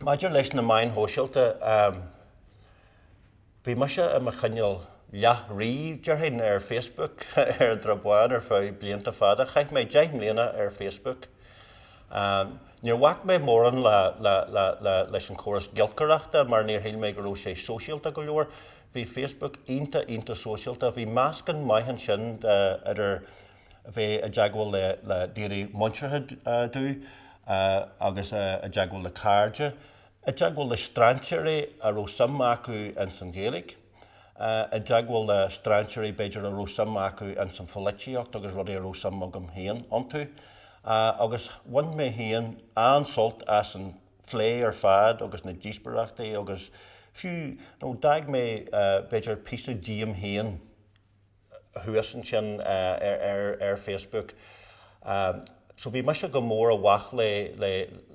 Maidir leis na main hóisialta, bhí mar se a chaneal leath dearthain ar Facebook ar drabháin ar fá blianta fada. Chaith mé 10 mbliana ar Facebook. Níor bhac mé móran leis an córas gilcaireachta mar níor héil mé go raibh sé sóisialta go leor. Bhí Facebook ionta sóisialta. Bhí meascan maihan sin idir bheith a deagháil le daoine muintethe dú agus a deagháil le cairde. A deagháil le stranseirí a raibh sam acu in san Gaeilge. A deagháil le stranseirí beidir a raibh sam acu in san Filitíocht agus rudí a raibh sam agam héan antú. Agus bhain mé héan ansult as an phlé ar fad agus na díosbaireachtaí agus fiú daag mé beidir písa díam héan thuasan sin ar Facebook. So bhí me se go mór a bhaach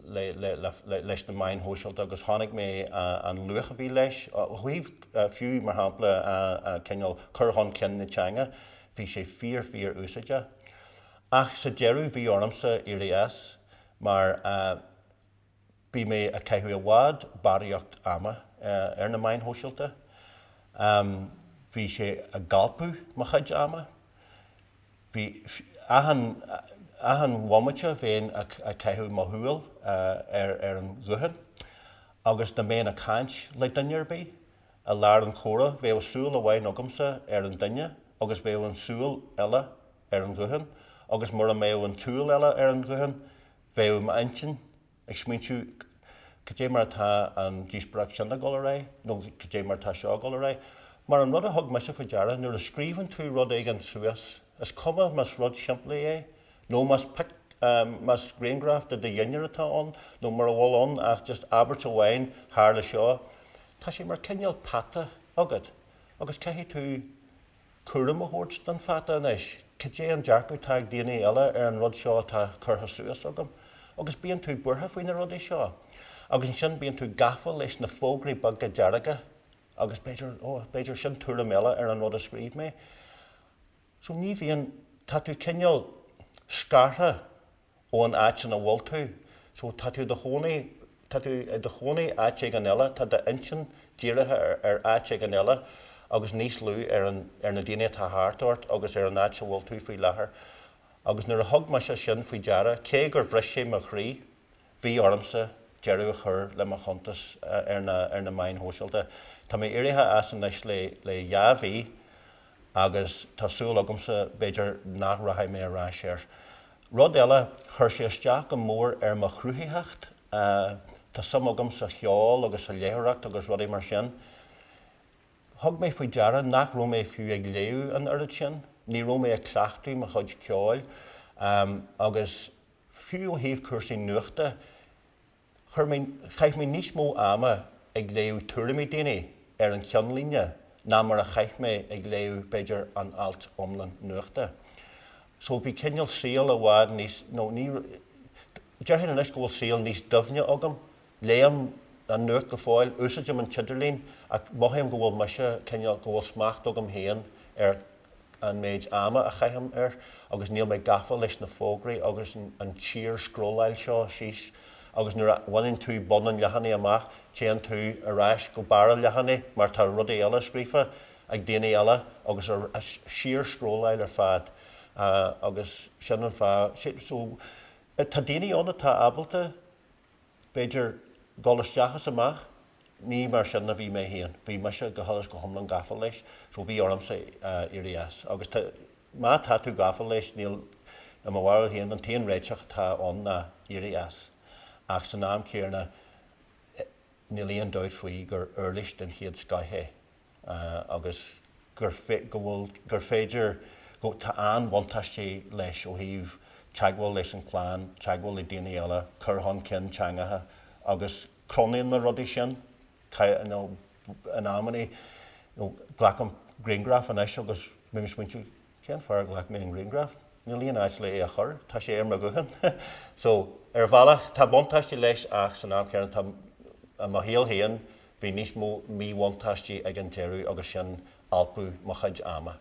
leis na main hóisialta agus tháinig mé an luach a bhí leis. Chuomh fiú mar hampla ceangal curthan cin na teanga, bhí sé fíor úsaide. Ach sa deirú bhí ormsa iris mar bí mé a caiithú a bhád baríocht ama ar na main hóisialta. Bhí sé a galpú mo chuid ama. Bhí ahan wamate bhéin a caiithú mo thuail ar an ghuhan. Agus na méin a caint le duine bí, a lear an córa bhéh súil a bhain agamsa ar an duine, agus bhéh an súil eile ar an ghuhan. Agus mar a méh an túil eile ar an ghuhan, bhéh ma intin ag smintú cé mar atá an díosbaireacht sin a go ré, nó cé mar tá seo go ré. Mar an rud a thug meise fa deara, nuair a scríbann tú rud ag an suas, is cuma mas rud siimplí é, nó mas graingraft a dhéinear atá an, nó mar a bhil an ach just Albert Owain thar le seo. Tá sé mar cinneal pata agad, agus caithfí tú cuaram a thuirt den fata inis. Cé an dearcú taag daoine eile ar an rud seo tá curtha suas agam. Agus bíonn tú buirtha faoin na rudaí seo. Agus sin bíonn tú gafa leis na fógraí bagga dearaga, agus beidir sin tuaram eile ar an rud a scríb mé. So ní bhíonn tá tú cinneal scartha ó an áit sin a bhfuil tú. So tá tú de chónaí áit ag an eile, tá de intin díirithe ar áit ag an eile, agus níos lú ar na daine tá háartort, agus ar an áit se bhfuil tú faoi láthair. Agus nuair a thug me se sin faoi deara, cé gur bhris sé mo chrí, bhí ormsa dearú a chur le mo chuntas ar na main hóisialta. Tá mé iirithe as an leis le dheabhí agus tásúil agamsa beidir nach rathaid mé ará séir. Rud eile chuir sé isteach go mór ar mo chrúthaíocht, tá sam agamsa cheáil agus a léthreacht agus rudí mar sin. Thug mé faoi deara nach raibh mé fiú ag léú an oiread sin, ní raibh mé ag cleachtaí mo chuid ceáil, agus fiú ó thaobh cuasaí nuachta, chaith mé níos mó ama ag léú tuairimí daoine ar an cheanlíne, ná mar a chaith mé ag léú beidir an alt omlan nuachta. So bhí cinneal síl a bhád níos, dearthain an go bhfuil síl níos dumhne agam, léam an nuach go fáil, úsáidim an tidirlín, ach maithaim go bhfuil meise cinneal go bhfuil smacht agam héan ar an méid ama a chaitham ar, agus níl mé gafa leis na fógraí, agus an tír scrollail seo síos, agus nuair bhainn tú bonan lehannaí amach, téan tú aráis go bara lehannaí, mar tá rudaí eile scrífa ag daoine eile, agus a sír scrollail ar fad, agus sin an fad. So tá daoine anna tá abalta, beidir golasteachas amach, ní mar sin a bhí mé héan. Bhí me se go tholas go thomlan gafa leis, so bhí ormsa iris. Agus má tá tú gafa leis níl am bhhail héan an taon réiteach tá an na iris. Ach san náam céarna níl íon dóid faoi gur uirlis den chiad scaithe, agus gur féidir tá an bhaintaistí leis ó thaobh teagháil leis an chláán, teagháil i daoine eile, curthan cin teangatha, agus cronaíonn na rudaí sin, an ammaní ghlacam graingraf anis, agus mé smuintú cean fear ghlach mé an graingraf. Níl íon áit le a chur, tá sé ar mar guthan. So ar bhealach tá bhaintaistí leis ach san náam céanna tá a mo héal héan, bhí níos mó mí bhaintaistí ag an deirú agus sin alpú mo chuid ama.